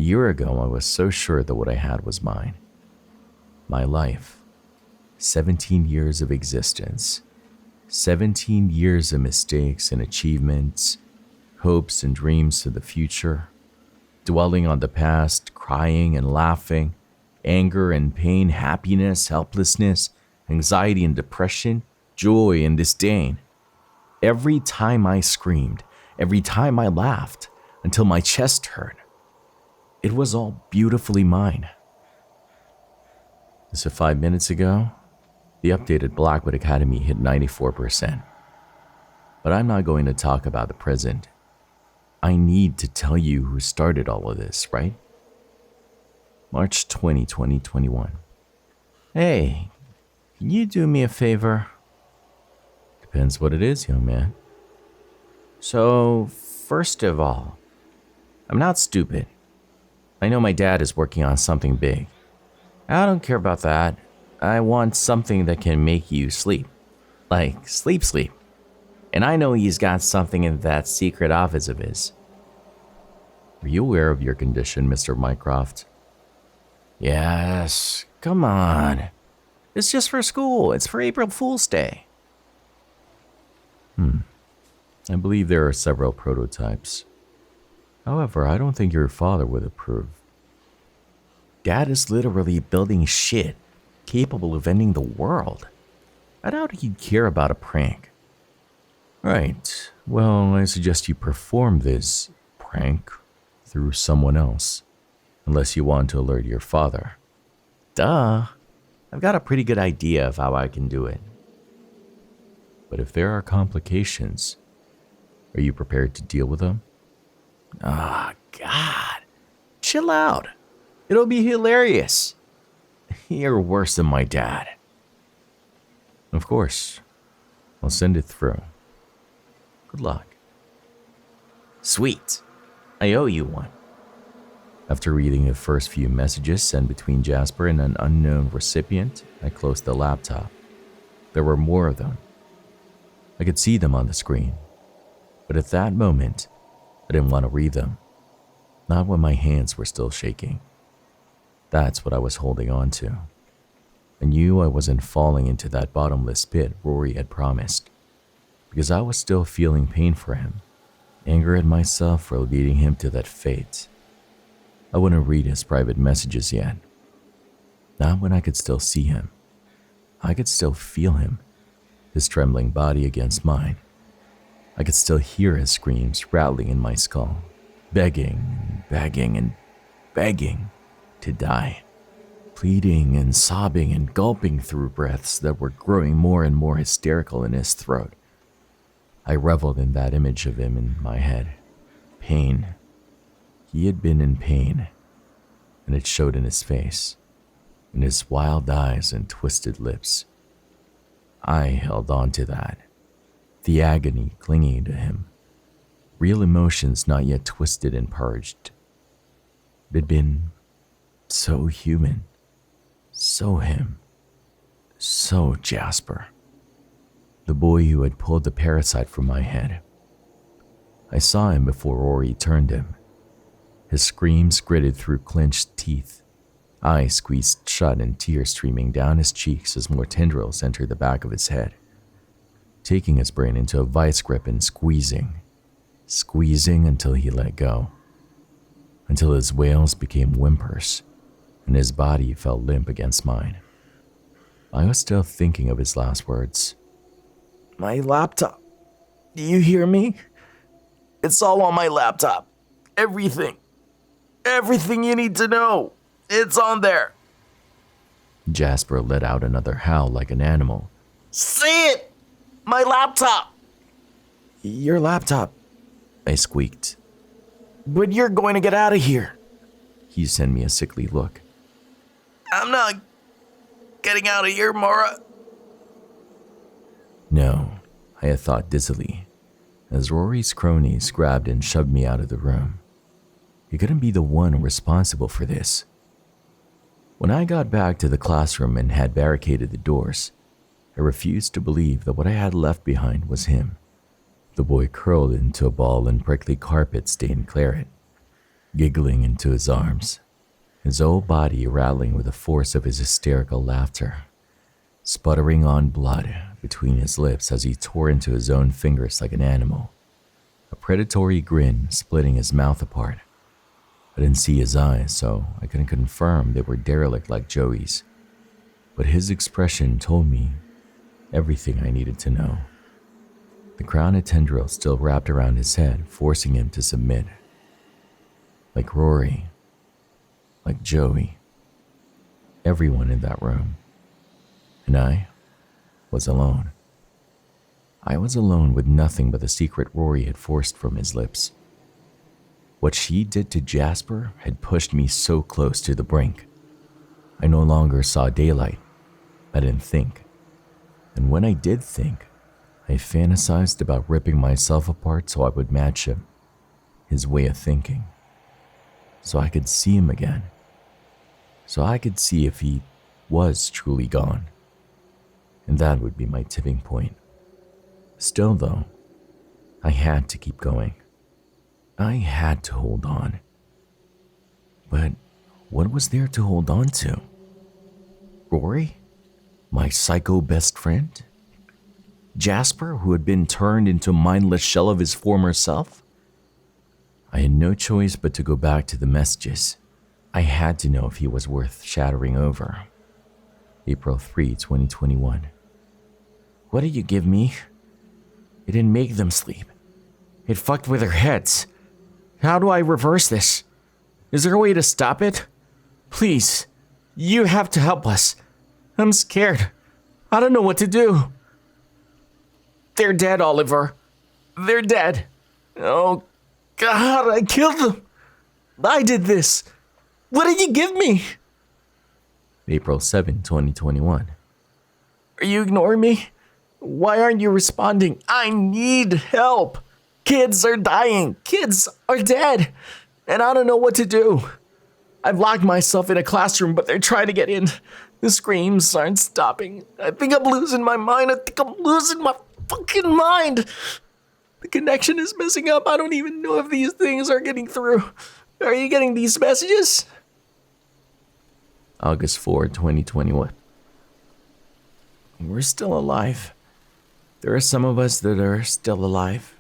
year ago, I was so sure that what I had was mine. My life. 17 years of existence. 17 years of mistakes and achievements, hopes and dreams to the future, dwelling on the past, crying and laughing, anger and pain, happiness, helplessness, anxiety and depression, joy and disdain. Every time I screamed, every time I laughed, until my chest hurt. It was all beautifully mine. As of 5 minutes ago, the updated Blackwood Academy hit 94%. But I'm not going to talk about the present. I need to tell you who started all of this, right? March 20, 2021. Hey, can you do me a favor? Depends what it is, young man. So, first of all, I'm not stupid. I know my dad is working on something big. I don't care about that. I want something that can make you sleep. Like sleep. And I know he's got something in that secret office of his. Are you aware of your condition, Mr. Mycroft? Yes, come on. It's just for school. It's for April Fool's Day. I believe there are several prototypes. However, I don't think your father would approve. Dad is literally building shit capable of ending the world. I doubt he'd care about a prank. Right. Well, I suggest you perform this prank through someone else, unless you want to alert your father. Duh. I've got a pretty good idea of how I can do it. But if there are complications, are you prepared to deal with them? God. Chill out. It'll be hilarious. You're worse than my dad. Of course. I'll send it through. Good luck. Sweet. I owe you one. After reading the first few messages sent between Jasper and an unknown recipient, I closed the laptop. There were more of them. I could see them on the screen. But at that moment, I didn't want to read them. Not when my hands were still shaking. That's what I was holding on to. I knew I wasn't falling into that bottomless pit Rory had promised, because I was still feeling pain for him, anger at myself for leading him to that fate. I wouldn't read his private messages yet. Not when I could still see him. I could still feel him, his trembling body against mine. I could still hear his screams rattling in my skull, begging to die, pleading and sobbing and gulping through breaths that were growing more and more hysterical in his throat. I reveled in that image of him in my head. Pain. He had been in pain, and it showed in his face, in his wild eyes and twisted lips. I held on to that, the agony clinging to him, real emotions not yet twisted and purged. It had been so human, so him, so Jasper, the boy who had pulled the parasite from my head. I saw him before Rory turned him. His screams gritted through clenched teeth, eyes squeezed shut and tears streaming down his cheeks as more tendrils entered the back of his head, taking his brain into a vice grip and squeezing until he let go, until his wails became whimpers and his body fell limp against mine. I was still thinking of his last words. My laptop. Do you hear me? It's all on my laptop. Everything. Everything you need to know. It's on there. Jasper let out another howl like an animal. See it! My laptop! Your laptop, I squeaked. But you're going to get out of here. He sent me a sickly look. I'm not getting out of here, Murra. No, I had thought dizzily, as Rory's cronies grabbed and shoved me out of the room. He couldn't be the one responsible for this. When I got back to the classroom and had barricaded the doors, I refused to believe that what I had left behind was him, the boy curled into a ball in prickly carpet-stained claret, giggling into his arms, his whole body rattling with the force of his hysterical laughter, sputtering on blood between his lips as he tore into his own fingers like an animal, a predatory grin splitting his mouth apart. I didn't see his eyes, so I couldn't confirm they were derelict like Joey's, but his expression told me everything I needed to know. The crown of tendrils still wrapped around his head, forcing him to submit. Like Rory, like Joey, everyone in that room. And I was alone. I was alone with nothing but the secret Rory had forced from his lips. What she did to Jasper had pushed me so close to the brink. I no longer saw daylight. I didn't think. And when I did think, I fantasized about ripping myself apart so I would match him, his way of thinking. So I could see him again. So I could see if he was truly gone. And that would be my tipping point. Still though, I had to keep going. I had to hold on. But what was there to hold on to? Rory? My psycho best friend? Jasper, who had been turned into a mindless shell of his former self? I had no choice but to go back to the messages. I had to know if he was worth shattering over. April 3, 2021. What did you give me? It didn't make them sleep. It fucked with their heads. How do I reverse this? Is there a way to stop it? Please, you have to help us. I'm scared. I don't know what to do. They're dead, Oliver. They're dead. Oh, God, I killed them. I did this. What did you give me? April 7, 2021. Are you ignoring me? Why aren't you responding? I need help. Kids are dying. Kids are dead. And I don't know what to do. I've locked myself in a classroom, but they're trying to get in. The screams aren't stopping. I think I'm losing my mind. I think I'm losing my fucking mind. The connection is messing up. I don't even know if these things are getting through. Are you getting these messages? August 4, 2021. We're still alive. There are some of us that are still alive.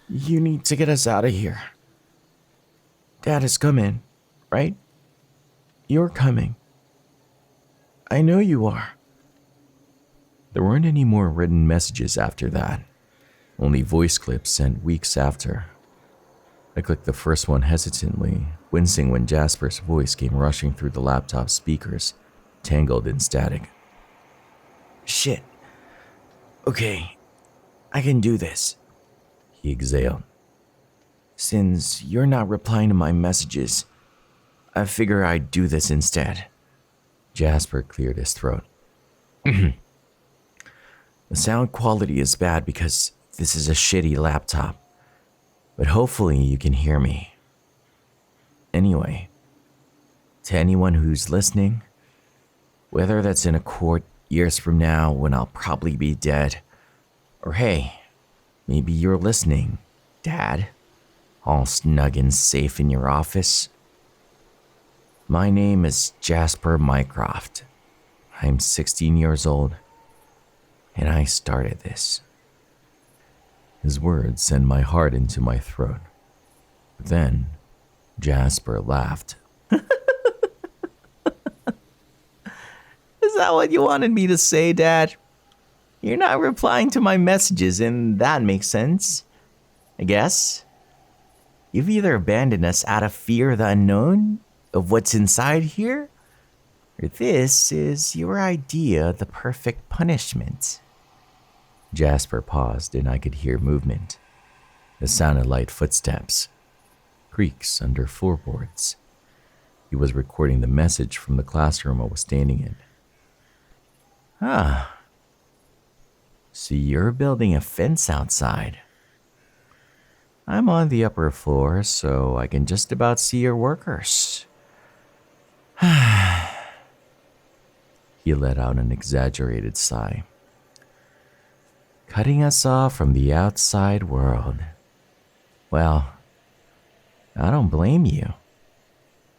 You need to get us out of here. Dad is coming, right? You're coming. I know you are. There weren't any more written messages after that. Only voice clips sent weeks after. I clicked the first one hesitantly, wincing when Jasper's voice came rushing through the laptop speakers, tangled in static. Shit. Okay, I can do this, he exhaled. Since you're not replying to my messages, I figure I'd do this instead. Jasper cleared his throat. The sound quality is bad because this is a shitty laptop, but hopefully you can hear me. Anyway, to anyone who's listening, whether that's in a court years from now when I'll probably be dead, or hey, maybe you're listening, Dad, all snug and safe in your office. My name is Jasper Mycroft. I'm 16 years old, and I started this. His words sent my heart into my throat. But then, Jasper laughed. Is that what you wanted me to say, Dad? You're not replying to my messages, and that makes sense, I guess. You've either abandoned us out of fear of the unknown, of what's inside here, or this is your idea of the perfect punishment. Jasper paused, and I could hear movement. It sounded like footsteps, creaks under floorboards. He was recording the message from the classroom I was standing in. Ah. So you're building a fence outside. I'm on the upper floor, so I can just about see your workers. He let out an exaggerated sigh. Cutting us off from the outside world. Well, I don't blame you.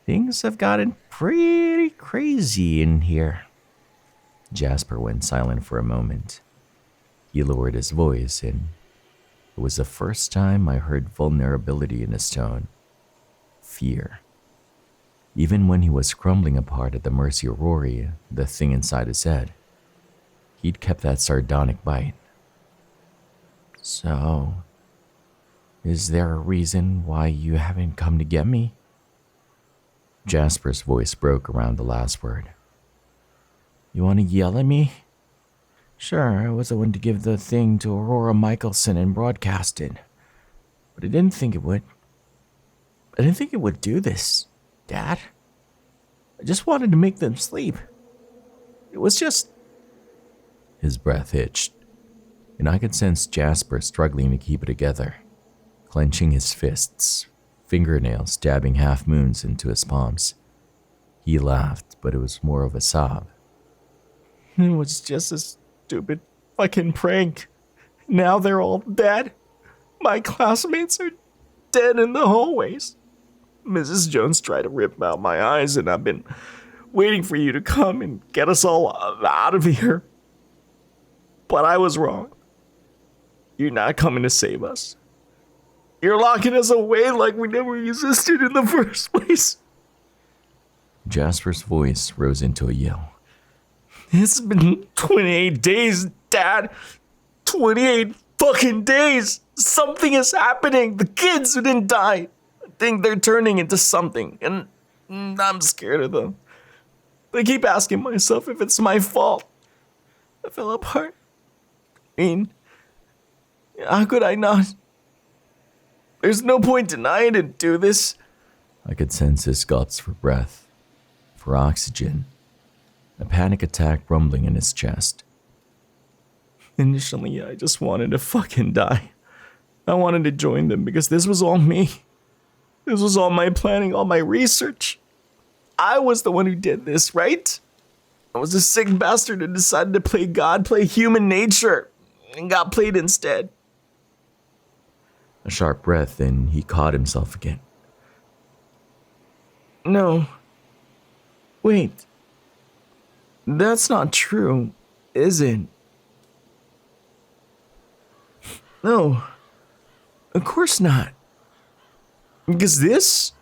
Things have gotten pretty crazy in here. Jasper went silent for a moment. He lowered his voice, and it was the first time I heard vulnerability in his tone. Fear. Even when he was crumbling apart at the mercy of Rory, the thing inside his head, he'd kept that sardonic bite. So, is there a reason why you haven't come to get me? Jasper's voice broke around the last word. You want to yell at me? Sure, I was the one to give the thing to Aurora Michelson and broadcast it. But I didn't think it would. I didn't think it would do this, Dad. I just wanted to make them sleep. It was just... His breath hitched, and I could sense Jasper struggling to keep it together, clenching his fists, fingernails stabbing half moons into his palms. He laughed, but it was more of a sob. It was just a stupid fucking prank. Now they're all dead. My classmates are dead in the hallways. Mrs. Jones tried to rip out my eyes, and I've been waiting for you to come and get us all out of here. But I was wrong. You're not coming to save us. You're locking us away like we never existed in the first place. Jasper's voice rose into a yell. It's been 28 days, Dad. 28 fucking days. Something is happening. The kids who didn't die, I think they're turning into something, and I'm scared of them. I keep asking myself if it's my fault. I fell apart. I mean, how could I not? There's no point denying I didn't do this. I could sense his guts for breath, for oxygen, a panic attack rumbling in his chest. Initially, I just wanted to fucking die. I wanted to join them because this was all me. This was all my planning, all my research. I was the one who did this, right? I was a sick bastard who decided to play God, play human nature, and got played instead. A sharp breath, and he caught himself again. No. Wait. That's not true, is it? No. Of course not. Because this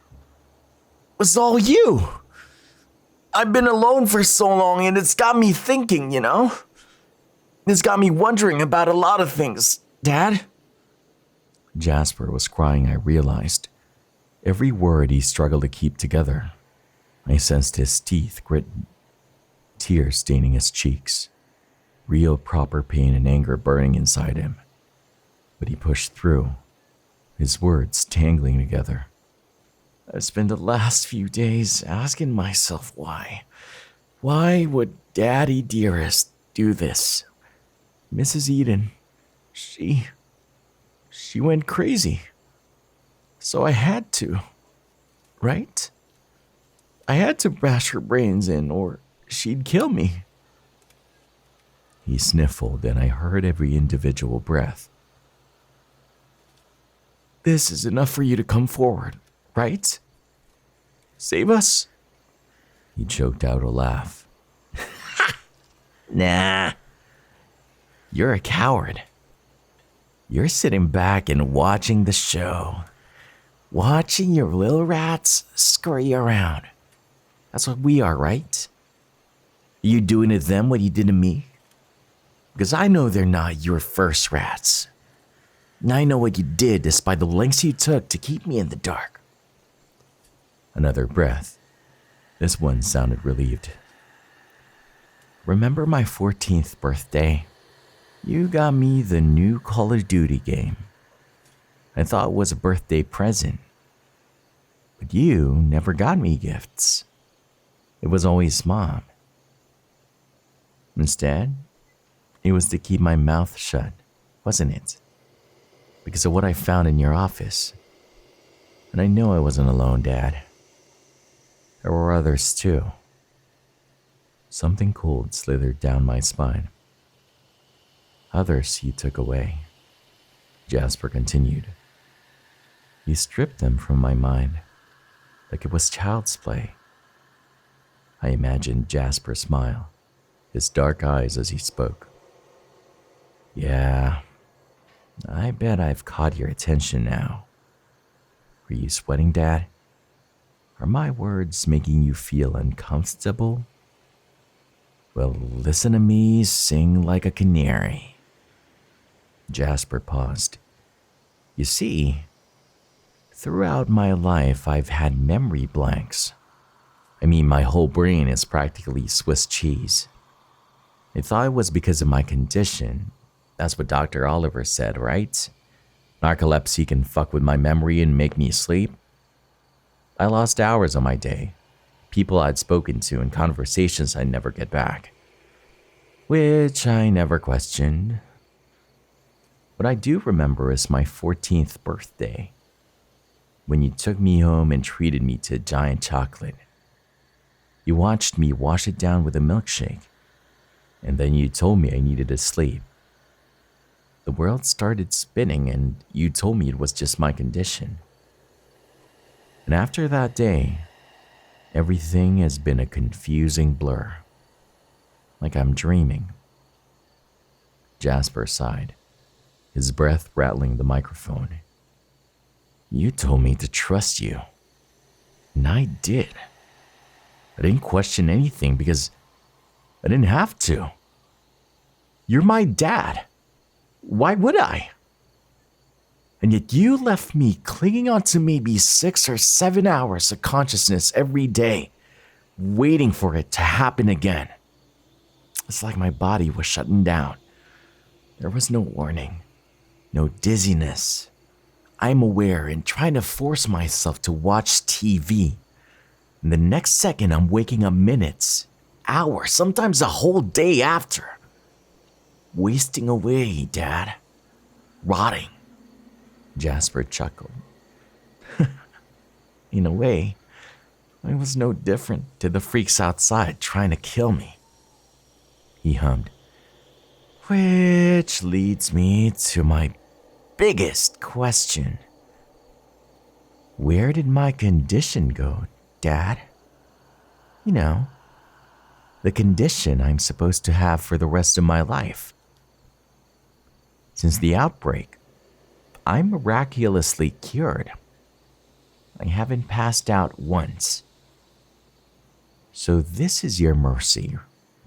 was all you. I've been alone for so long, and it's got me thinking, you know? It's got me wondering about a lot of things, Dad. Jasper was crying, I realized. Every word he struggled to keep together. I sensed his teeth grit, tears staining his cheeks, real proper pain and anger burning inside him. But he pushed through, his words tangling together. I spent the last few days asking myself why. Why would Daddy Dearest do this? Mrs. Eden, she went crazy. So I had to, right? I had to bash her brains in or she'd kill me. He sniffled, and I heard every individual breath. This is enough for you to come forward, right? Save us? He choked out a laugh. Nah. You're a coward. You're sitting back and watching the show. Watching your little rats scurry around. That's what we are, right? You doing to them what you did to me? Because I know they're not your first rats. And I know what you did despite the lengths you took to keep me in the dark. Another breath. This one sounded relieved. Remember my 14th birthday? You got me the new Call of Duty game. I thought it was a birthday present. But you never got me gifts. It was always Mom. Instead, it was to keep my mouth shut, wasn't it? Because of what I found in your office. And I know I wasn't alone, Dad. There were others too. Something cold slithered down my spine. Others he took away. Jasper continued. He stripped them from my mind. like it was child's play. I imagined Jasper smile, his dark eyes as he spoke. Yeah, I bet I've caught your attention now. Are you sweating, Dad? Are my words making you feel uncomfortable? Well, listen to me sing like a canary. Jasper paused. You see, throughout my life, I've had memory blanks. I mean, my whole brain is practically Swiss cheese. I thought it was because of my condition. That's what Dr. Oliver said, right? Narcolepsy can fuck with my memory and make me sleep. I lost hours on my day, people I'd spoken to and conversations I'd never get back, which I never questioned. What I do remember is my 14th birthday, when you took me home and treated me to a giant chocolate. You watched me wash it down with a milkshake, and then you told me I needed to sleep. The world started spinning and you told me it was just my condition. And after that day, everything has been a confusing blur. Like I'm dreaming. Jasper sighed, his breath rattling the microphone. You told me to trust you. And I did. I didn't question anything because I didn't have to. You're my dad. Why would I? And yet you left me clinging on to maybe 6 or 7 hours of consciousness every day, waiting for it to happen again. It's like my body was shutting down. There was no warning, no dizziness. I'm aware and trying to force myself to watch TV. And the next second, I'm waking up minutes, hours, sometimes a whole day after. Wasting away, Dad. Rotting. Jasper chuckled. In a way, I was no different to the freaks outside trying to kill me. He hummed. Which leads me to my biggest question. Where did my condition go, Dad? You know, the condition I'm supposed to have for the rest of my life. Since the outbreak, I'm miraculously cured. I haven't passed out once. So this is your mercy,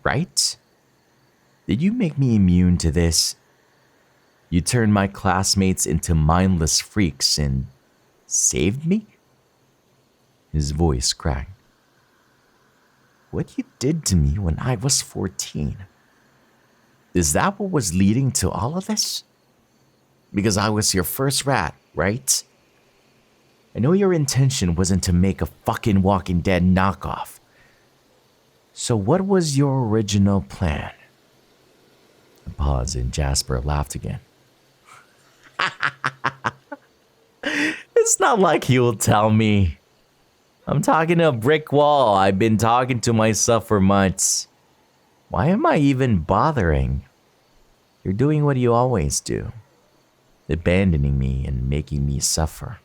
right? Did you make me immune to this? You turned my classmates into mindless freaks and saved me? His voice cracked. What you did to me when I was 14. Is that what was leading to all of this? Because I was your first rat, right? I know your intention wasn't to make a fucking Walking Dead knockoff. So what was your original plan? A pause and Jasper laughed again. It's not like he will tell me. I'm talking to a brick wall. I've been talking to myself for months. Why am I even bothering? You're doing what you always do. Abandoning me and making me suffer.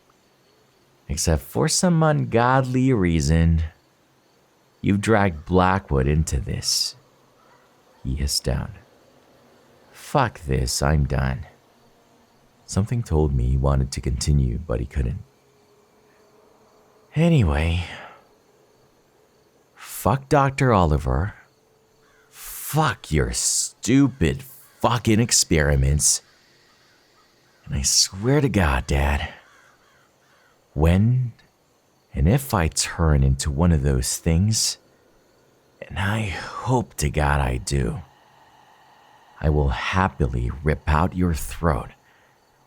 Except for some ungodly reason, you've dragged Blackwood into this. He hissed out. Fuck this, I'm done. Something told me he wanted to continue, but he couldn't. Anyway, fuck Dr. Oliver. Fuck your stupid fucking experiments. And I swear to God, Dad, when and if I turn into one of those things, and I hope to God I do, I will happily rip out your throat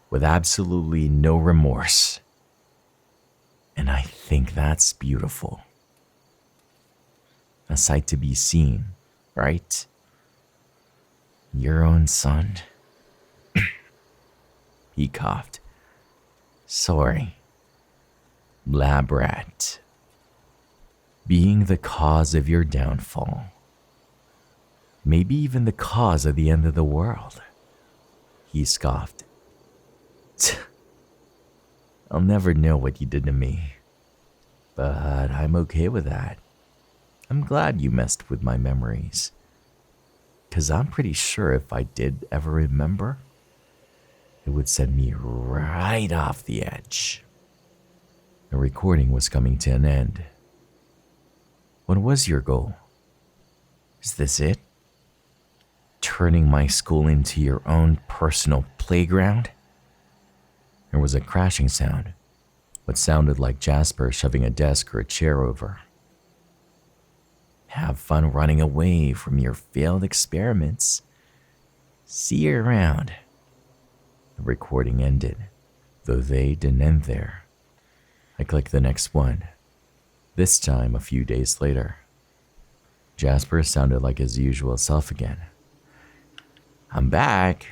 with absolutely no remorse. And I think that's beautiful. A sight to be seen, right? Your own son? He coughed. Sorry. Lab rat. Being the cause of your downfall. Maybe even the cause of the end of the world. He scoffed. I'll never know what you did to me, but I'm okay with that. I'm glad you messed with my memories. 'Cause I'm pretty sure if I did ever remember, it would send me right off the edge. The recording was coming to an end. What was your goal? Is this it? Turning my school into your own personal playground? There was a crashing sound, what sounded like Jasper shoving a desk or a chair over. Have fun running away from your failed experiments. See you around. The recording ended, though they didn't end there. I clicked the next one, this time a few days later. Jasper sounded like his usual self again. I'm back.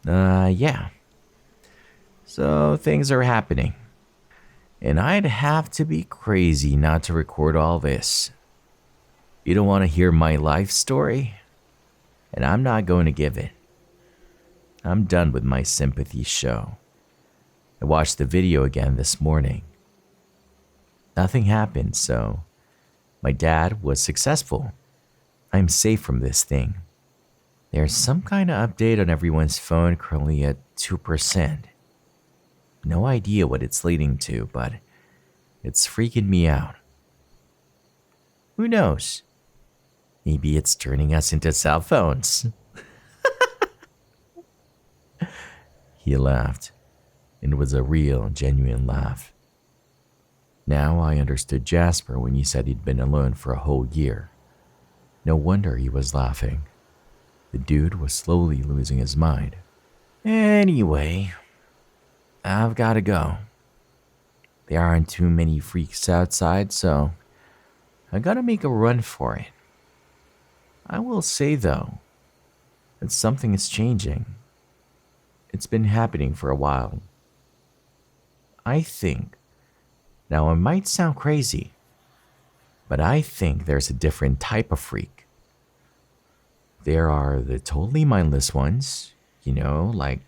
Yeah. So things are happening. And I'd have to be crazy not to record all this. You don't want to hear my life story? And I'm not going to give it. I'm done with my sympathy show. I watched the video again this morning. Nothing happened, so my dad was successful. I'm safe from this thing. There's some kind of update on everyone's phone currently at 2%. No idea what it's leading to, but it's freaking me out. Who knows? Maybe it's turning us into cell phones. He laughed, and it was a real, genuine laugh. Now I understood Jasper when he said he'd been alone for a whole year. No wonder he was laughing. The dude was slowly losing his mind. Anyway, I've got to go. There aren't too many freaks outside, so I gotta make a run for it. I will say, though, that something is changing. It's been happening for a while. I think, now it might sound crazy, but I think there's a different type of freak. There are the totally mindless ones, like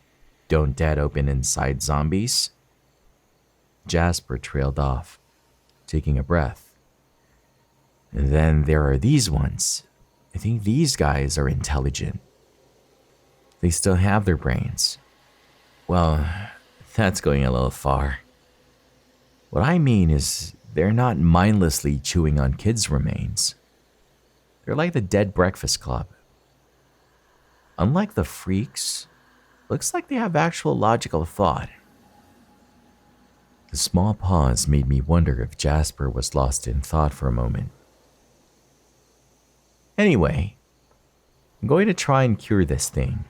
don't dead open inside zombies. Jasper trailed off, taking a breath. And then there are these ones. I think these guys are intelligent. They still have their brains. Well, that's going a little far. What I mean is they're not mindlessly chewing on kids' remains. They're like the Dead Breakfast Club. Unlike the freaks, looks like they have actual logical thought. The small pause made me wonder if Jasper was lost in thought for a moment. Anyway, I'm going to try and cure this thing.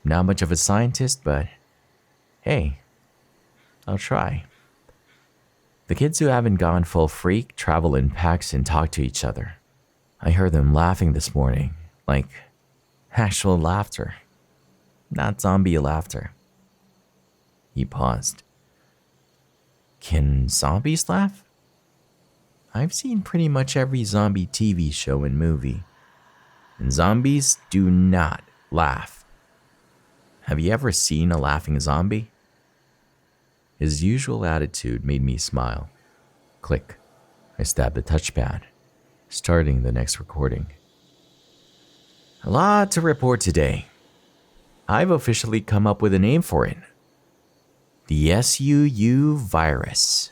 Not much of a scientist, but hey, I'll try. The kids who haven't gone full freak travel in packs and talk to each other. I heard them laughing this morning, like actual laughter, not zombie laughter. He paused. Can zombies laugh? I've seen pretty much every zombie TV show and movie, and zombies do not laugh. Have you ever seen a laughing zombie? His usual attitude made me smile. Click. I stabbed the touchpad, starting the next recording. A lot to report today. I've officially come up with a name for it. The SUU virus.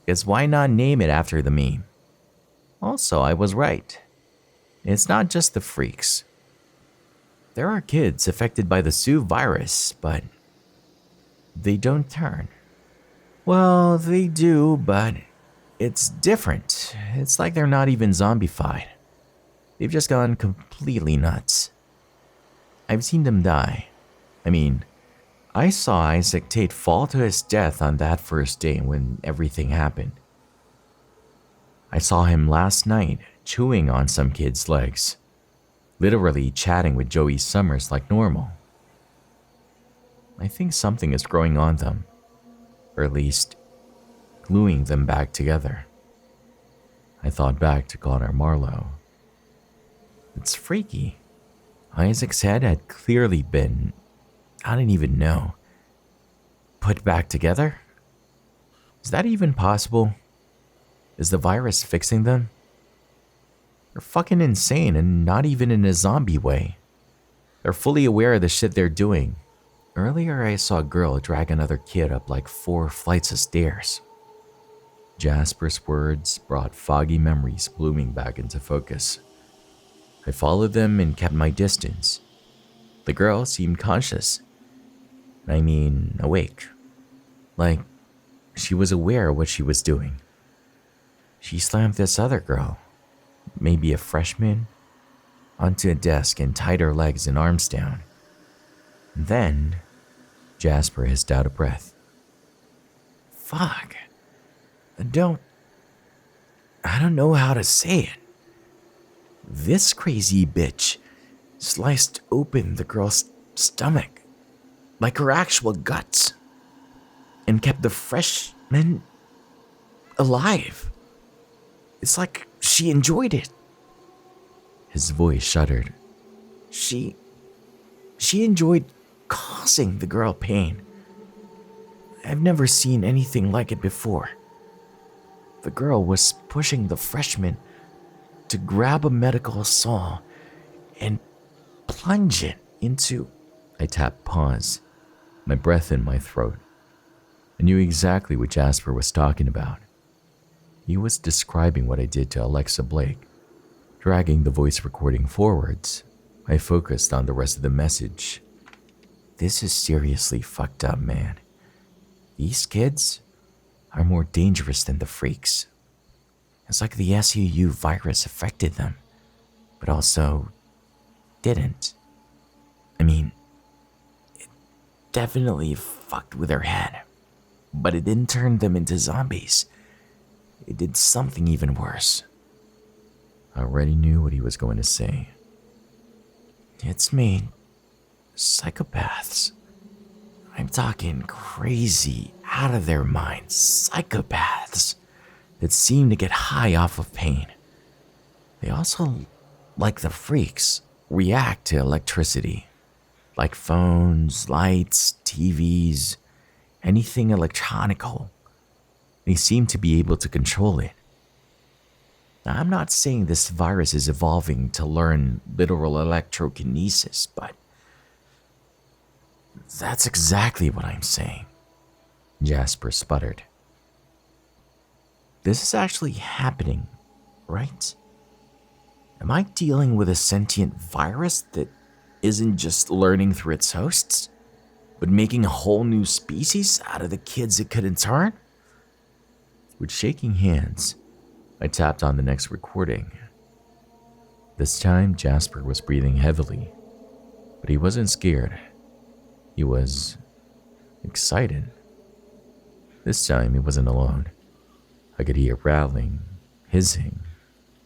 Because why not name it after the meme? Also, I was right. It's not just the freaks. There are kids affected by the SUU virus, but they don't turn. Well, they do, but it's different. It's like they're not even zombified. They've just gone completely nuts. I've seen them die. I saw Isaac Tate fall to his death on that first day when everything happened. I saw him last night chewing on some kid's legs, literally chatting with Joey Summers like normal. I think something is growing on them, or at least gluing them back together. I thought back to Connor Marlowe. It's freaky. Isaac's head had clearly been, I don't even know, put back together? Is that even possible? Is the virus fixing them? They're fucking insane, and not even in a zombie way. They're fully aware of the shit they're doing. Earlier, I saw a girl drag another kid up like 4 flights of stairs. Jasper's words brought foggy memories blooming back into focus. I followed them and kept my distance. The girl seemed conscious. I mean, awake. Like, she was aware of what she was doing. She slammed this other girl, maybe a freshman, onto a desk and tied her legs and arms down. And then, Jasper hissed out a breath. Fuck. I don't know how to say it. This crazy bitch sliced open the girl's stomach, like her actual guts, and kept the freshman alive. It's like she enjoyed it. His voice shuddered. She enjoyed causing the girl pain. I've never seen anything like it before. The girl was pushing the freshman to grab a medical saw and plunge it into... I tapped pause, my breath in my throat. I knew exactly what Jasper was talking about. He was describing what I did to Alexa Blake. Dragging the voice recording forwards, I focused on the rest of the message. This is seriously fucked up, man. These kids are more dangerous than the freaks. It's like the SUU virus affected them, but also didn't. I mean, it definitely fucked with their head, but it didn't turn them into zombies. It did something even worse. I already knew what he was going to say. It's made psychopaths. I'm talking crazy, out of their minds psychopaths that seem to get high off of pain. They also, like the freaks, react to electricity, like phones, lights, TVs, anything electronical. They seem to be able to control it. Now, I'm not saying this virus is evolving to learn literal electrokinesis, but that's exactly what I'm saying. Jasper sputtered. This is actually happening, right? Am I dealing with a sentient virus that isn't just learning through its hosts, but making a whole new species out of the kids it couldn't turn? With shaking hands, I tapped on the next recording. This time, Jasper was breathing heavily, but he wasn't scared. He was excited. This time, he wasn't alone. I could hear rattling, hissing,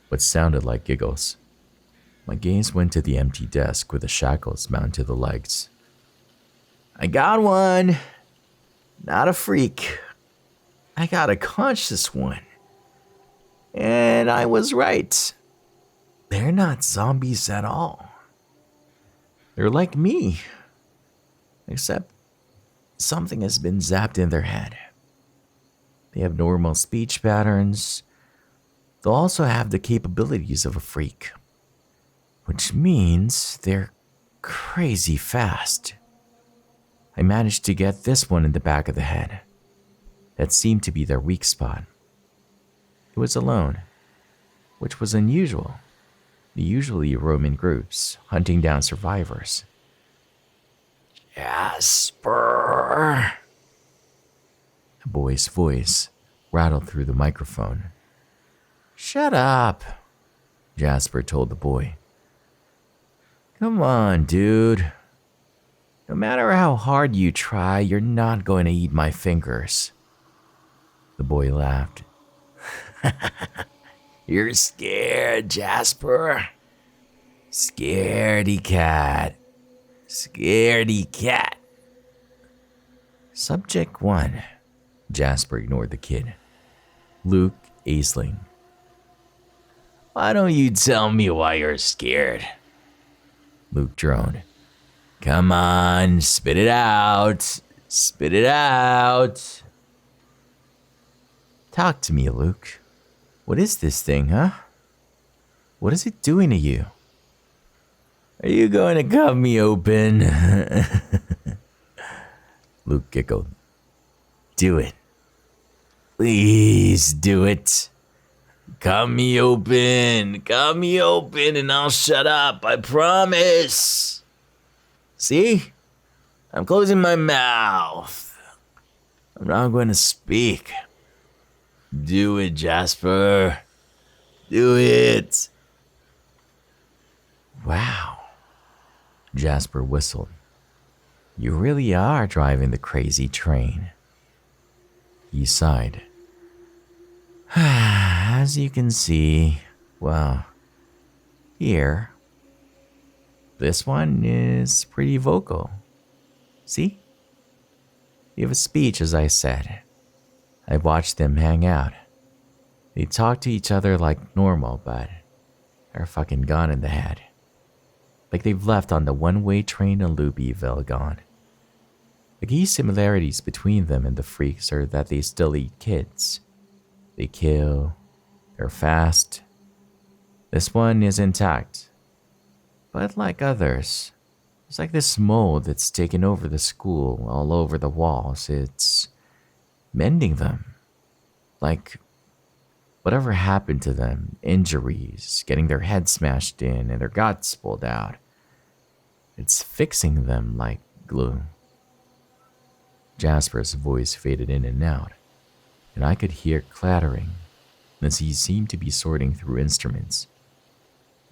what sounded like giggles. My gaze went to the empty desk with the shackles mounted to the legs. I got one. Not a freak. I got a conscious one. And I was right. They're not zombies at all. They're like me. Except something has been zapped in their head. They have normal speech patterns. They'll also have the capabilities of a freak, which means they're crazy fast. I managed to get this one in the back of the head. That seemed to be their weak spot. It was alone, which was unusual. They usually roam in groups, hunting down survivors. Jasper! A boy's voice rattled through the microphone. Shut up, Jasper told the boy. Come on, dude. No matter how hard you try, you're not going to eat my fingers. The boy laughed. You're scared, Jasper. Scaredy cat. Scaredy cat. Subject 1. Jasper ignored the kid. Luke Aisling. Why don't you tell me why you're scared? Luke droned. Come on, spit it out. Spit it out. Talk to me, Luke. What is this thing, huh? What is it doing to you? Are you going to cut me open? Luke giggled. Do it. Please do it. Cut me open, and I'll shut up, I promise. See? I'm closing my mouth. I'm not going to speak. Do it, Jasper. Do it. Wow. Jasper whistled. You really are driving the crazy train. He sighed. As you can see, well, here, this one is pretty vocal. See? You have a speech, as I said. I watched them hang out. They talk to each other like normal, but they're fucking gone in the head. Like they've left on the one-way train to Louisville gone. The key similarities between them and the freaks are that they still eat kids. They kill, they're fast. This one is intact. But like others, it's like this mold that's taken over the school, all over the walls. It's mending them. Like whatever happened to them, injuries, getting their head smashed in and their guts pulled out. It's fixing them like glue. Jasper's voice faded in and out, and I could hear clattering as he seemed to be sorting through instruments.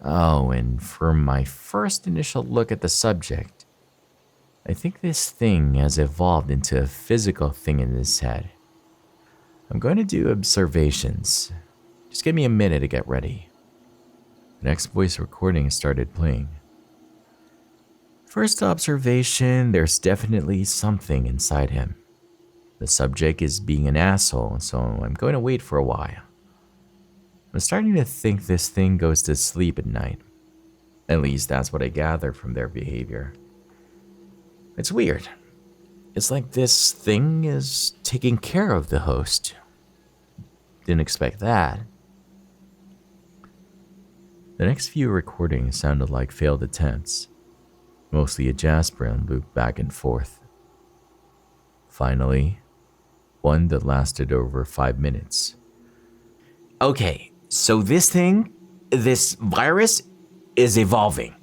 Oh, and for my first initial look at the subject, I think this thing has evolved into a physical thing in his head. I'm going to do observations. Just give me a minute to get ready. The next voice recording started playing. First observation, there's definitely something inside him. The subject is being an asshole, so I'm going to wait for a while. I'm starting to think this thing goes to sleep at night. At least that's what I gather from their behavior. It's weird. It's like this thing is taking care of the host. Didn't expect that. The next few recordings sounded like failed attempts. Mostly a Jasper and Luke back and forth. Finally, one that lasted over 5 minutes. Okay, so this virus is evolving.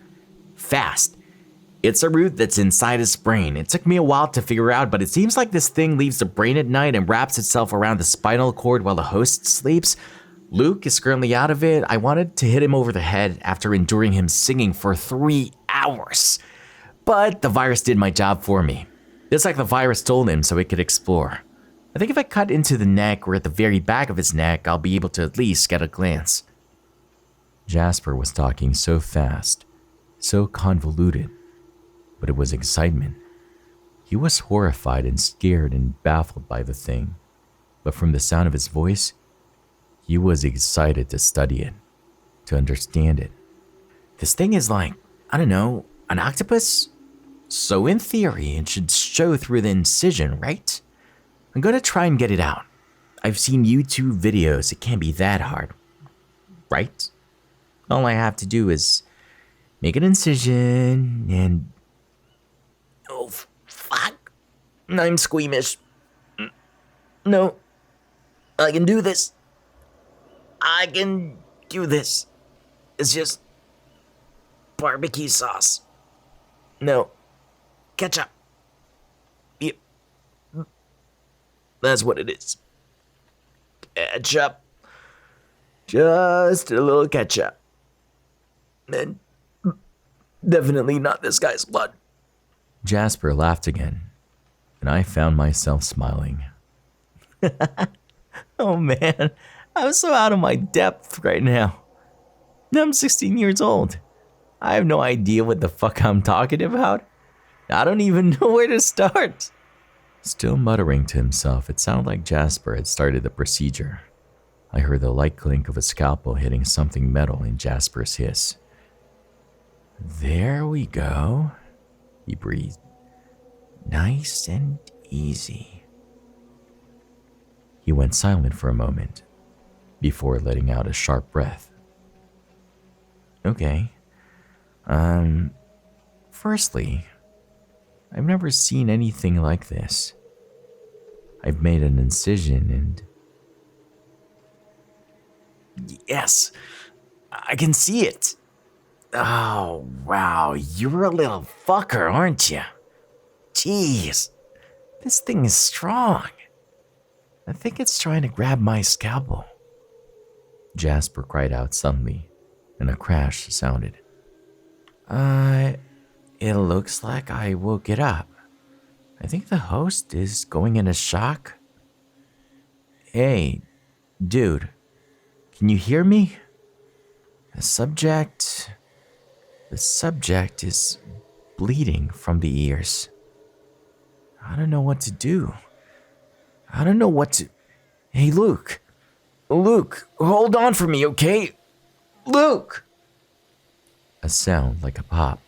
Fast. It's a root that's inside his brain. It took me a while to figure out, but it seems like this thing leaves the brain at night and wraps itself around the spinal cord while the host sleeps. Luke is currently out of it. I wanted to hit him over the head after enduring him singing for 3 hours. But the virus did my job for me. It's like the virus told him so it could explore. I think if I cut into the neck or at the very back of his neck, I'll be able to at least get a glance. Jasper was talking so fast, so convoluted, but it was excitement. He was horrified and scared and baffled by the thing, but from the sound of his voice, he was excited to study it, to understand it. This thing is like, I don't know, an octopus? So in theory, it should show through the incision, right? I'm gonna try and get it out. I've seen YouTube videos, it can't be that hard, right? All I have to do is make an incision and... Oh, fuck. I'm squeamish. No, I can do this. I can do this. It's just barbecue sauce. No, ketchup. Yep. That's what it is. Ketchup. Just a little ketchup. And definitely not this guy's blood. Jasper laughed again, and I found myself smiling. Oh man, I'm so out of my depth right now. I'm 16 years old. I have no idea what the fuck I'm talking about. I don't even know where to start. Still muttering to himself, it sounded like Jasper had started the procedure. I heard the light clink of a scalpel hitting something metal in Jasper's hiss. There we go, he breathed. Nice and easy. He went silent for a moment, before letting out a sharp breath. Okay. Firstly, I've never seen anything like this. I've made an incision and... Yes, I can see it. Oh, wow, you're a little fucker, aren't you? Jeez, this thing is strong. I think it's trying to grab my scalpel. Jasper cried out suddenly, and a crash sounded. It looks like I woke it up. I think the host is going into shock. Hey, dude, can you hear me? The subject is bleeding from the ears. I don't know what to do. Hey, Luke, hold on for me, okay? Luke! A sound like a pop.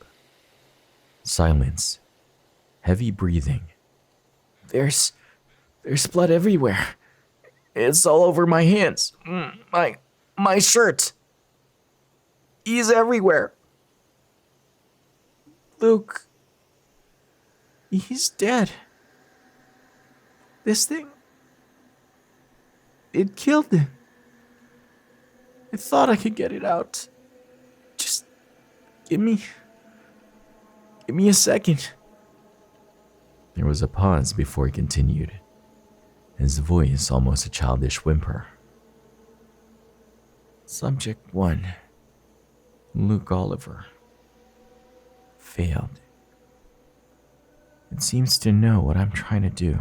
Silence. Heavy breathing. There's blood everywhere. It's all over my hands. My shirt. He's everywhere. Luke. He's dead. This thing. It killed him. I thought I could get it out. Just give me a second. There was a pause before he continued, his voice almost a childish whimper. Subject 1, Luke Oliver. Failed. It seems to know what I'm trying to do.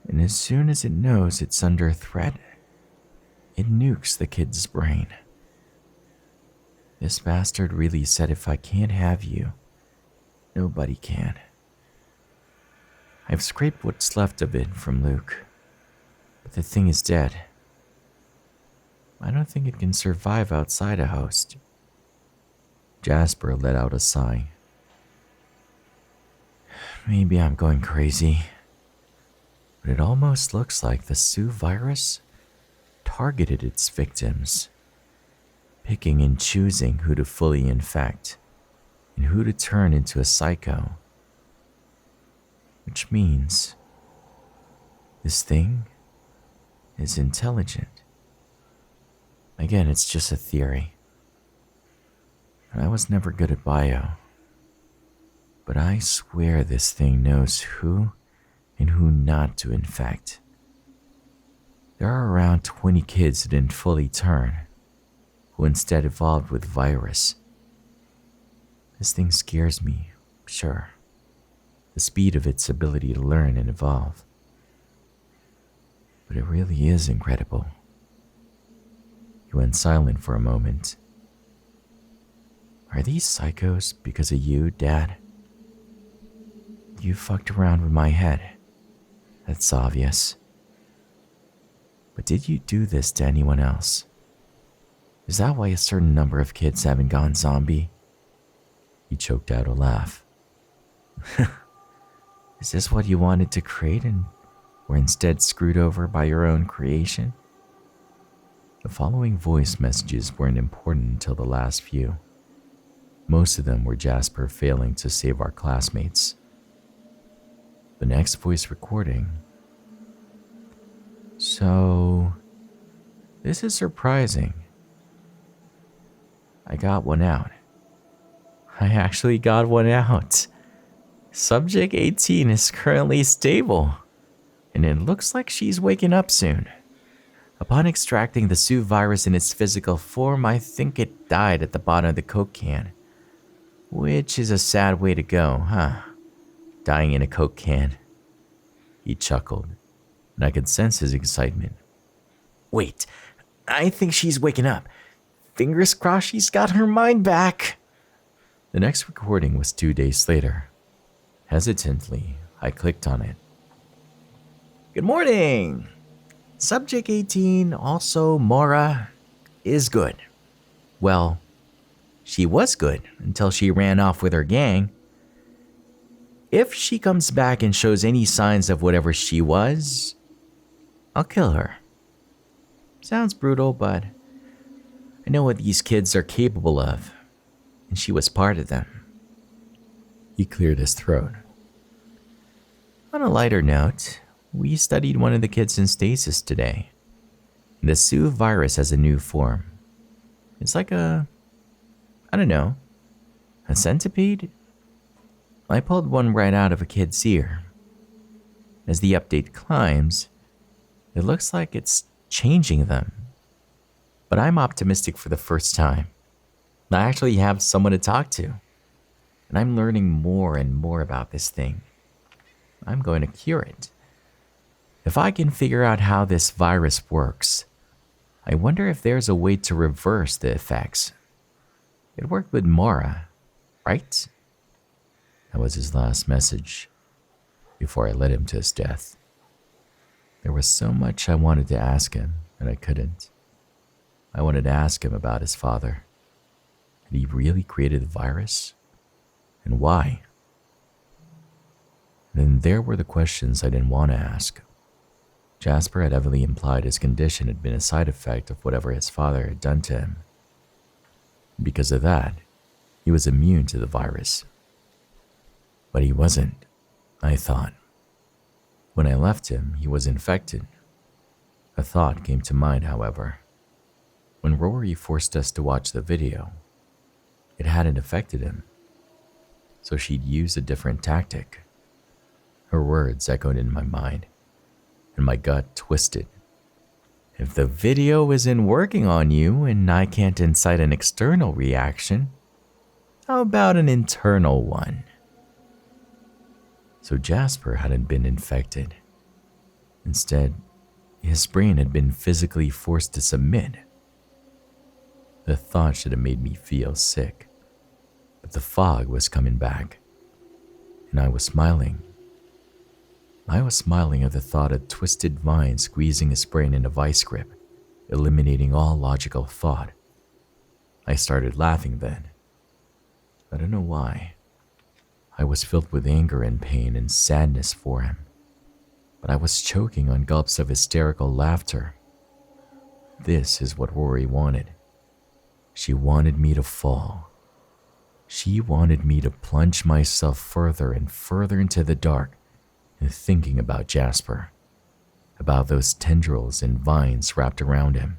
And as soon as it knows it's under threat, it nukes the kid's brain. This bastard really said if I can't have you, nobody can. I've scraped what's left of it from Luke, but the thing is dead. I don't think it can survive outside a host. Jasper let out a sigh. Maybe I'm going crazy, but it almost looks like the Sioux virus targeted its victims, picking and choosing who to fully infect and who to turn into a psycho. Which means this thing is intelligent. Again, it's just a theory. And I was never good at bio. But I swear this thing knows who and who not to infect. There are around 20 kids who didn't fully turn, who instead evolved with virus. This thing scares me, sure. The speed of its ability to learn and evolve. But it really is incredible. He went silent for a moment. Are these psychos because of you, Dad? You fucked around with my head. That's obvious. But did you do this to anyone else? Is that why a certain number of kids haven't gone zombie? He choked out a laugh. Is this what you wanted to create and were instead screwed over by your own creation? The following voice messages weren't important until the last few. Most of them were Jasper failing to save our classmates. The next voice recording. So, this is surprising. I got one out. I actually got one out. Subject 18 is currently stable, and it looks like she's waking up soon. Upon extracting the Sioux virus in its physical form, I think it died at the bottom of the Coke can. Which is a sad way to go, huh? Dying in a Coke can. He chuckled, and I could sense his excitement. Wait, I think she's waking up. Fingers crossed she's got her mind back. The next recording was 2 days later. Hesitantly, I clicked on it. Good morning! Subject 18, also Murra, is good. Well, she was good until she ran off with her gang. If she comes back and shows any signs of whatever she was, I'll kill her. Sounds brutal, but I know what these kids are capable of, and she was part of them. He cleared his throat. On a lighter note, we studied one of the kids in stasis today. The Sioux virus has a new form. It's like a centipede? I pulled one right out of a kid's ear. As the update climbs, it looks like it's changing them. But I'm optimistic for the first time. I actually have someone to talk to. And I'm learning more and more about this thing. I'm going to cure it. If I can figure out how this virus works, I wonder if there's a way to reverse the effects. It worked with Murra, right? That was his last message before I led him to his death. There was so much I wanted to ask him, and I couldn't. I wanted to ask him about his father. Had he really created the virus? And why? Then there were the questions I didn't want to ask. Jasper had heavily implied his condition had been a side effect of whatever his father had done to him. Because of that, he was immune to the virus. But he wasn't, I thought. When I left him, he was infected. A thought came to mind, however. When Rory forced us to watch the video, it hadn't affected him. So she'd used a different tactic. Her words echoed in my mind, and my gut twisted. If the video isn't working on you and I can't incite an external reaction, how about an internal one? So Jasper hadn't been infected. Instead, his brain had been physically forced to submit. The thought should have made me feel sick, but the fog was coming back, and I was smiling. I was smiling at the thought of twisted vines squeezing his brain in a vice grip, eliminating all logical thought. I started laughing then. I don't know why. I was filled with anger and pain and sadness for him, but I was choking on gulps of hysterical laughter. This is what Rory wanted. She wanted me to fall. She wanted me to plunge myself further and further into the dark and thinking about Jasper, about those tendrils and vines wrapped around him,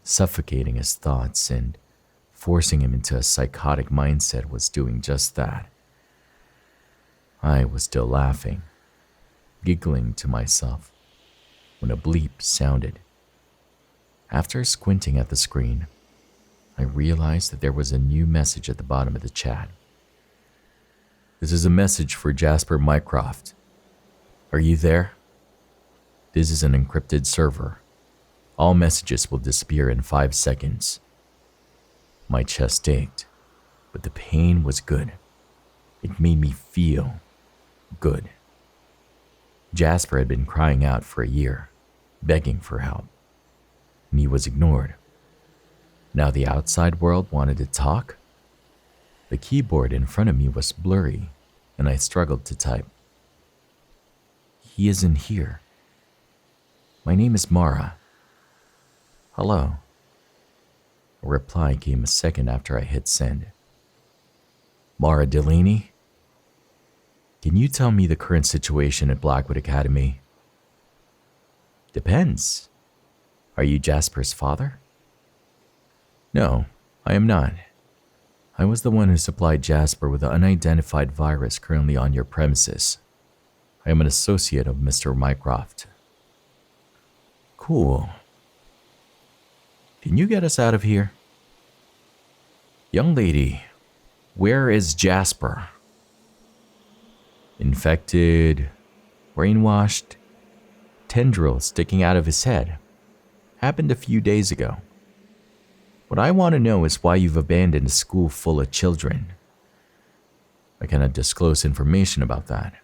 suffocating his thoughts and forcing him into a psychotic mindset was doing just that. I was still laughing, giggling to myself, when a bleep sounded. After squinting at the screen, I realized that there was a new message at the bottom of the chat. This is a message for Jasper Mycroft. Are you there? This is an encrypted server. All messages will disappear in 5 seconds. My chest ached, but the pain was good. It made me feel good. Jasper had been crying out for a year, begging for help, and he was ignored. Now the outside world wanted to talk. The keyboard in front of me was blurry, and I struggled to type. He isn't here. My name is Murra. Hello. A reply came a second after I hit send. Murra Delaney? Can you tell me the current situation at Blackwood Academy? Depends. Are you Jasper's father? No, I am not. I was the one who supplied Jasper with the unidentified virus currently on your premises. I am an associate of Mr. Mycroft. Cool. Can you get us out of here? Young lady, where is Jasper? Infected, brainwashed, tendrils sticking out of his head. Happened a few days ago. What I want to know is why you've abandoned a school full of children. I cannot disclose information about that.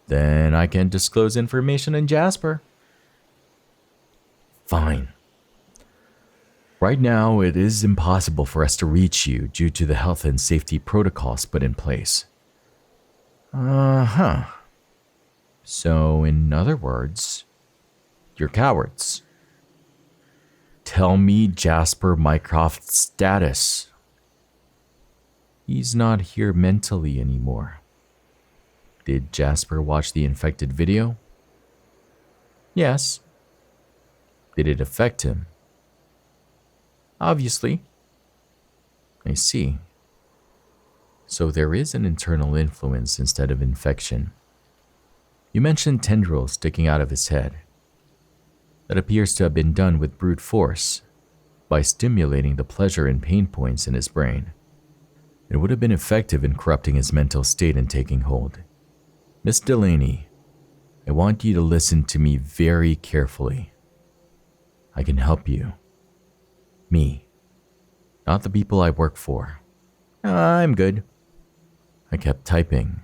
Then I can't disclose information on Jasper. Fine. Right now, it is impossible for us to reach you due to the health and safety protocols put in place. So, in other words, you're cowards. Tell me Jasper Mycroft's status. He's not here mentally anymore. Did Jasper watch the infected video? Yes. Did it affect him? Obviously. I see. So there is an internal influence instead of infection. You mentioned tendrils sticking out of his head. That appears to have been done with brute force, by stimulating the pleasure and pain points in his brain. It would have been effective in corrupting his mental state and taking hold. Miss Delaney, I want you to listen to me very carefully. I can help you. Me. Not the people I work for. I'm good. I kept typing,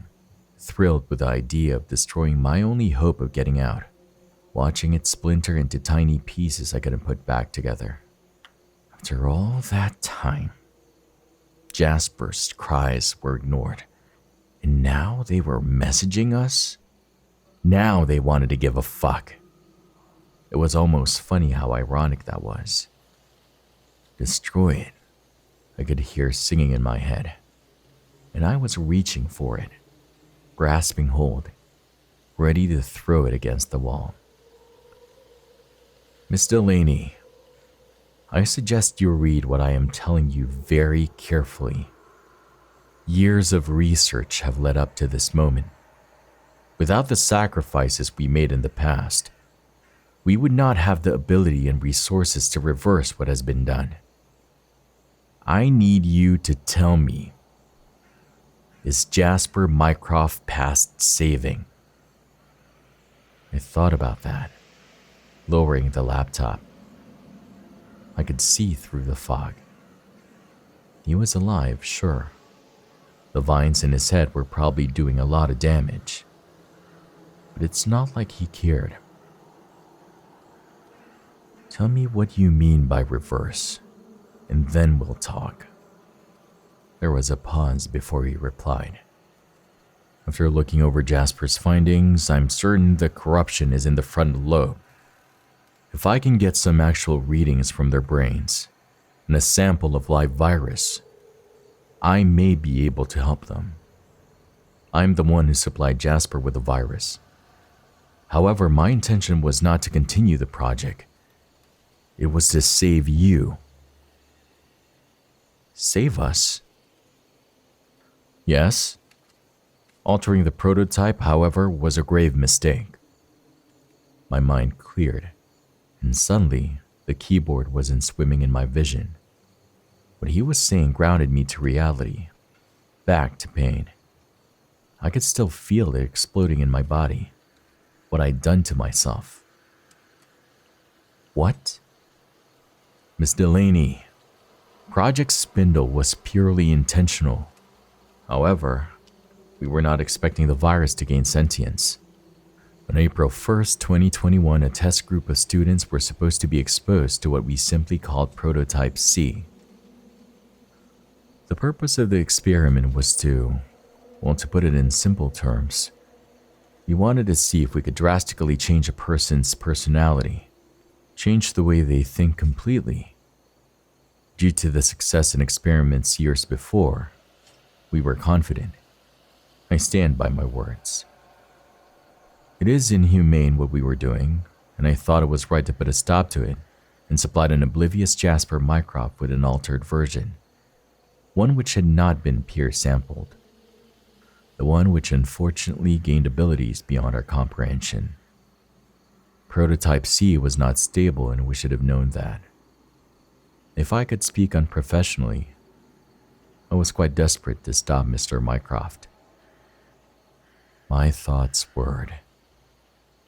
thrilled with the idea of destroying my only hope of getting out, watching it splinter into tiny pieces I couldn't put back together. After all that time, Jasper's cries were ignored, and now they were messaging us? Now they wanted to give a fuck. It was almost funny how ironic that was. Destroy it, I could hear singing in my head, and I was reaching for it, grasping hold, ready to throw it against the wall. Miss Delaney, I suggest you read what I am telling you very carefully. Years of research have led up to this moment. Without the sacrifices we made in the past, we would not have the ability and resources to reverse what has been done. I need you to tell me, is Jasper Mycroft past saving? I thought about that, lowering the laptop. I could see through the fog. He was alive, sure. The vines in his head were probably doing a lot of damage. But it's not like he cared. Tell me what you mean by reverse, and then we'll talk. There was a pause before he replied. After looking over Jasper's findings, I'm certain the corruption is in the frontal lobe. If I can get some actual readings from their brains and a sample of live virus, I may be able to help them. I'm the one who supplied Jasper with the virus. However, my intention was not to continue the project. It was to save you. Save us? Yes. Altering the prototype, however, was a grave mistake. My mind cleared, and suddenly the keyboard wasn't swimming in my vision. What he was saying grounded me to reality, back to pain. I could still feel it exploding in my body, what I'd done to myself. What? Miss Delaney, Project Spindle was purely intentional. However, we were not expecting the virus to gain sentience. On April 1st, 2021, a test group of students were supposed to be exposed to what we simply called Prototype C. The purpose of the experiment was to put it in simple terms, we wanted to see if we could drastically change a person's personality, change the way they think completely. Due to the success in experiments years before, we were confident. I stand by my words. It is inhumane what we were doing, and I thought it was right to put a stop to it and supplied an oblivious Jasper Mycroft with an altered version, one which had not been peer sampled, the one which unfortunately gained abilities beyond our comprehension. Prototype C was not stable, and we should have known that. If I could speak unprofessionally, I was quite desperate to stop Mr. Mycroft. My thoughts whirred.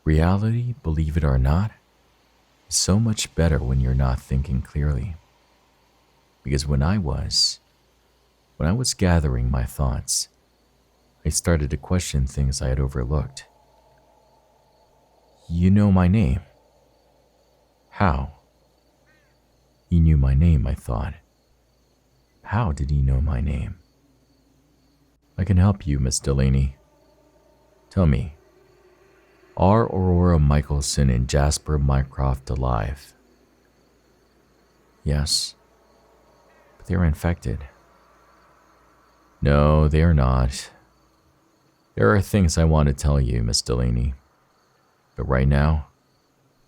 Reality, believe it or not, is so much better when you're not thinking clearly. Because when I was gathering my thoughts, I started to question things I had overlooked. You know my name. How? He knew my name, I thought. How did he know my name? I can help you, Miss Delaney. Tell me, are Aurora Michelson and Jasper Mycroft alive? Yes, but they're infected. No, they're not. There are things I want to tell you, Miss Delaney. But right now,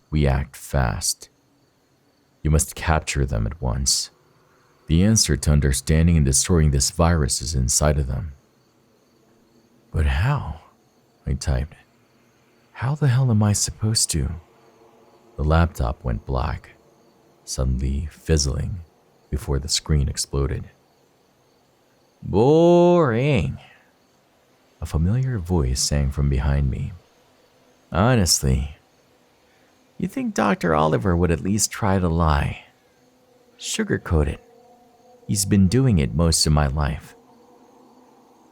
we act fast. You must capture them at once. The answer to understanding and destroying this virus is inside of them. But how? I typed. How the hell am I supposed to? The laptop went black, suddenly fizzling before the screen exploded. Boring. A familiar voice sang from behind me. Honestly, you think Dr. Oliver would at least try to lie? Sugarcoat it. He's been doing it most of my life.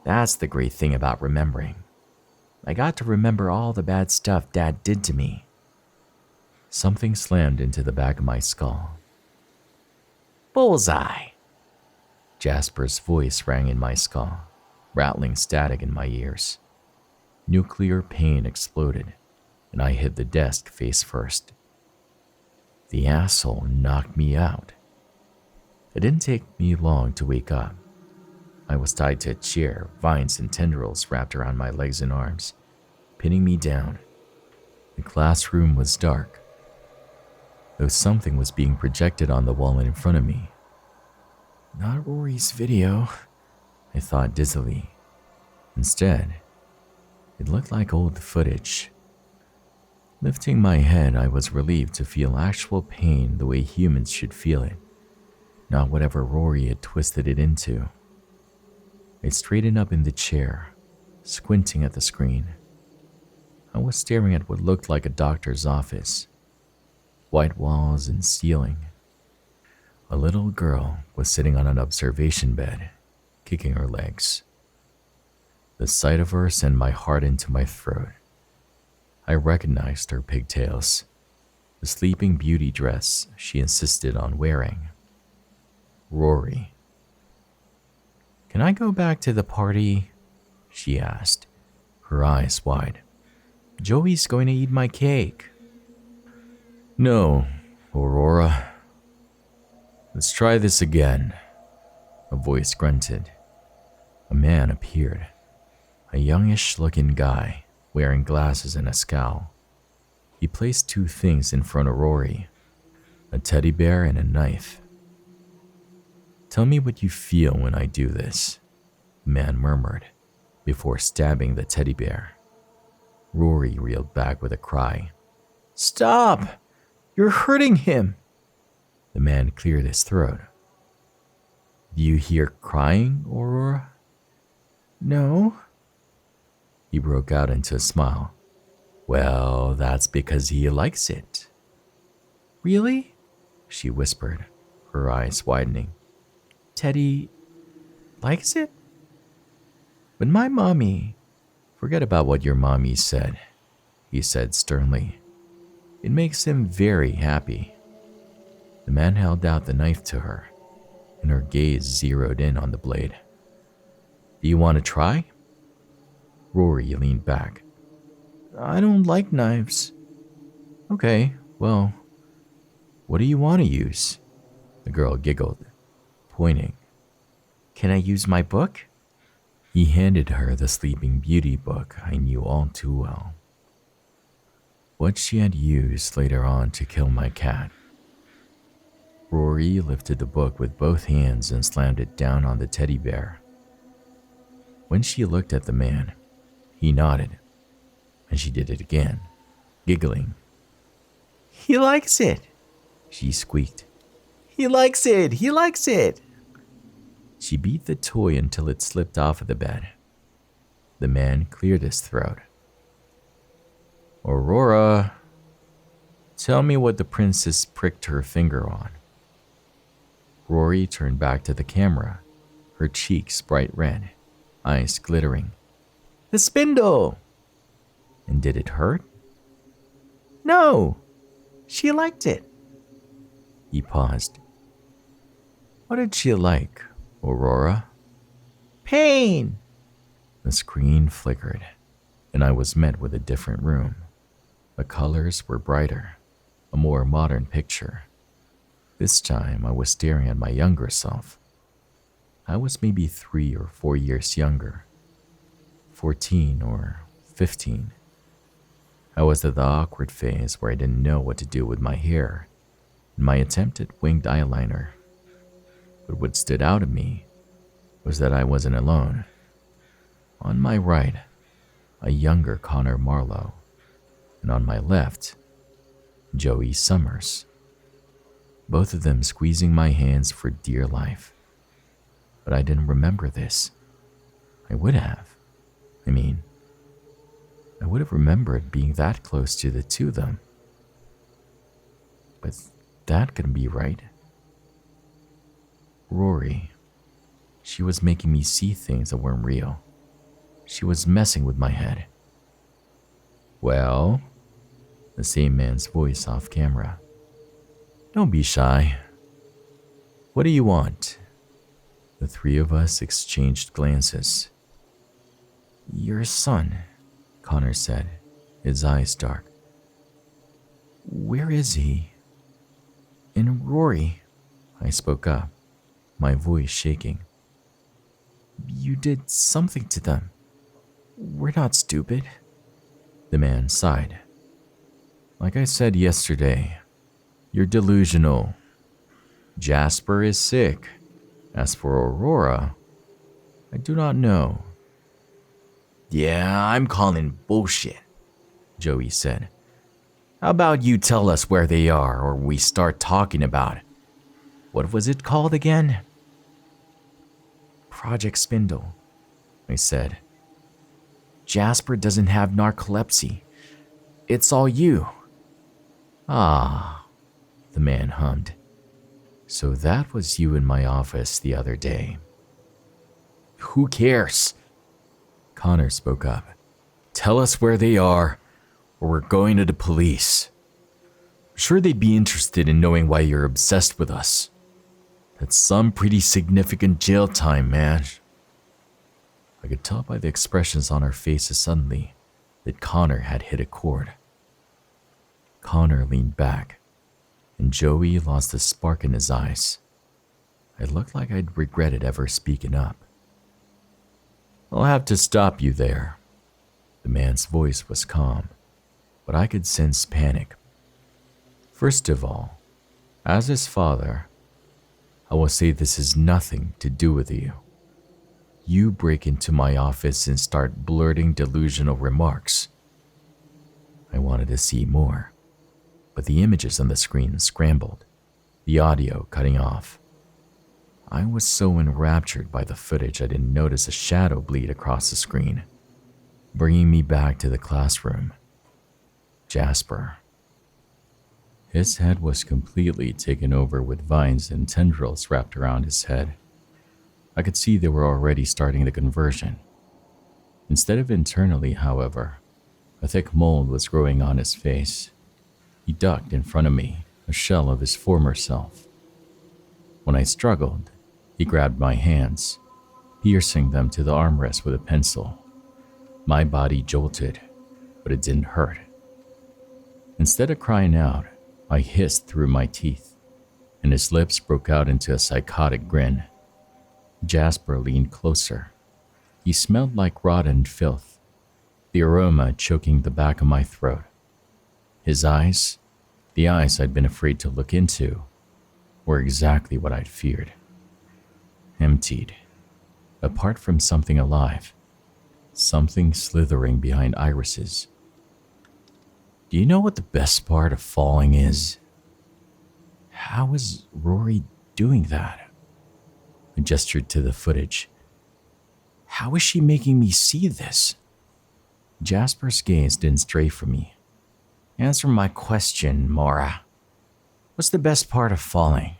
That's the great thing about remembering. I got to remember all the bad stuff Dad did to me. Something slammed into the back of my skull. Bullseye! Jasper's voice rang in my skull, rattling static in my ears. Nuclear pain exploded, and I hit the desk face first. The asshole knocked me out. It didn't take me long to wake up. I was tied to a chair, vines and tendrils wrapped around my legs and arms, pinning me down. The classroom was dark, though something was being projected on the wall in front of me. Not Rory's video, I thought dizzily. Instead, it looked like old footage. Lifting my head, I was relieved to feel actual pain the way humans should feel it, not whatever Rory had twisted it into. I straightened up in the chair, squinting at the screen. I was staring at what looked like a doctor's office. White walls and ceiling. A little girl was sitting on an observation bed, kicking her legs. The sight of her sent my heart into my throat. I recognized her pigtails, the Sleeping Beauty dress she insisted on wearing. Rory. Can I go back to the party? She asked, her eyes wide. Joey's going to eat my cake. No, Aurora. Let's try this again. A voice grunted. A man appeared, a youngish-looking guy wearing glasses and a scowl. He placed two things in front of Rory, a teddy bear and a knife. Tell me what you feel when I do this, the man murmured, before stabbing the teddy bear. Rory reeled back with a cry. Stop! You're hurting him! The man cleared his throat. Do you hear crying, Aurora? No. He broke out into a smile. Well, that's because he likes it. Really? She whispered, her eyes widening. Teddy likes it? But my mommy... Forget about what your mommy said, he said sternly. It makes him very happy. The man held out the knife to her, and her gaze zeroed in on the blade. Do you want to try? Rory leaned back. I don't like knives. Okay, well, what do you want to use? The girl giggled, pointing. Can I use my book? He handed her the Sleeping Beauty book I knew all too well. What she had used later on to kill my cat. Rory lifted the book with both hands and slammed it down on the teddy bear. When she looked at the man, he nodded, and she did it again, giggling. He likes it, she squeaked. He likes it! He likes it! She beat the toy until it slipped off of the bed. The man cleared his throat. Aurora, tell me what the princess pricked her finger on. Rory turned back to the camera, her cheeks bright red, eyes glittering. The spindle! And did it hurt? No, she liked it. He paused. What did she like, Aurora? Pain! The screen flickered, and I was met with a different room. The colors were brighter, a more modern picture. This time I was staring at my younger self. I was maybe 3 or 4 years younger, 14 or 15. I was at the awkward phase where I didn't know what to do with my hair and my attempt at winged eyeliner. But what stood out to me was that I wasn't alone. On my right, a younger Connor Marlowe, and on my left, Joey Summers. Both of them squeezing my hands for dear life. But I didn't remember this. I would have. I would have remembered being that close to the two of them. But that couldn't be right. Rory. She was making me see things that weren't real. She was messing with my head. Well, the same man's voice off camera. Don't be shy. What do you want? The three of us exchanged glances. Your son, Connor said, his eyes dark. Where is he? And Rory, I spoke up, my voice shaking. You did something to them. We're not stupid. The man sighed. Like I said yesterday, you're delusional. Jasper is sick. As for Aurora, I do not know. Yeah, I'm calling bullshit, Joey said. How about you tell us where they are or we start talking about it? What was it called again? Project Spindle, I said. Jasper doesn't have narcolepsy. It's all you. Ah, the man hummed. So that was you in my office the other day. Who cares? Connor spoke up. Tell us where they are, or we're going to the police. I'm sure they'd be interested in knowing why you're obsessed with us. That's some pretty significant jail time, man. I could tell by the expressions on our faces suddenly that Connor had hit a chord. Connor leaned back, and Joey lost the spark in his eyes. It looked like I'd regretted ever speaking up. I'll have to stop you there. The man's voice was calm, but I could sense panic. First of all, as his father, I will say this has nothing to do with you. You break into my office and start blurting delusional remarks. I wanted to see more, but the images on the screen scrambled, the audio cutting off. I was so enraptured by the footage I didn't notice a shadow bleed across the screen, bringing me back to the classroom. Jasper. His head was completely taken over with vines and tendrils wrapped around his head. I could see they were already starting the conversion. Instead of internally, however, a thick mold was growing on his face. He ducked in front of me, a shell of his former self. When I struggled, he grabbed my hands, piercing them to the armrest with a pencil. My body jolted, but it didn't hurt. Instead of crying out, I hissed through my teeth, and his lips broke out into a psychotic grin. Jasper leaned closer. He smelled like rotten filth, the aroma choking the back of my throat. His eyes, the eyes I'd been afraid to look into, were exactly what I'd feared. Emptied, apart from something alive, something slithering behind irises. Do you know what the best part of falling is? How is Rory doing that? I gestured to the footage. How is she making me see this? Jasper's gaze didn't stray from me. Answer my question, Murra. What's the best part of falling?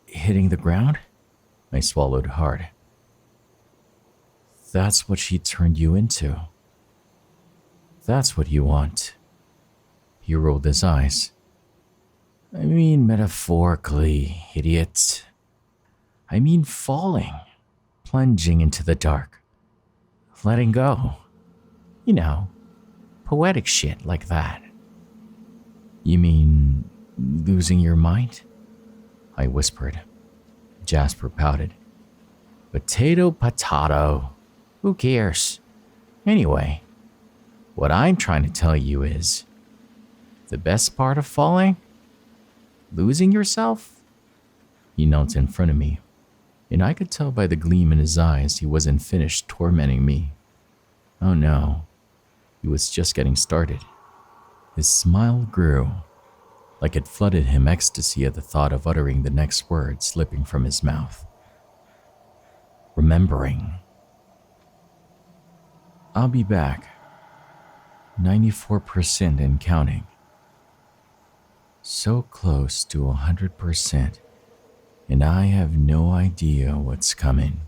Hitting the ground? I swallowed hard. That's what she turned you into. That's what you want. He rolled his eyes. I mean metaphorically, idiot. I mean falling, plunging into the dark, letting go. You know, poetic shit like that. You mean Losing your mind? I whispered. Jasper pouted. Potato, potato. Who cares? Anyway, what I'm trying to tell you is, the best part of falling? Losing yourself? He knelt in front of me, and I could tell by the gleam in his eyes he wasn't finished tormenting me. Oh no, he was just getting started. His smile grew, like it flooded him ecstasy at the thought of uttering the next word slipping from his mouth. Remembering. I'll be back. 94% and counting. So close to 100%, and I have no idea what's coming.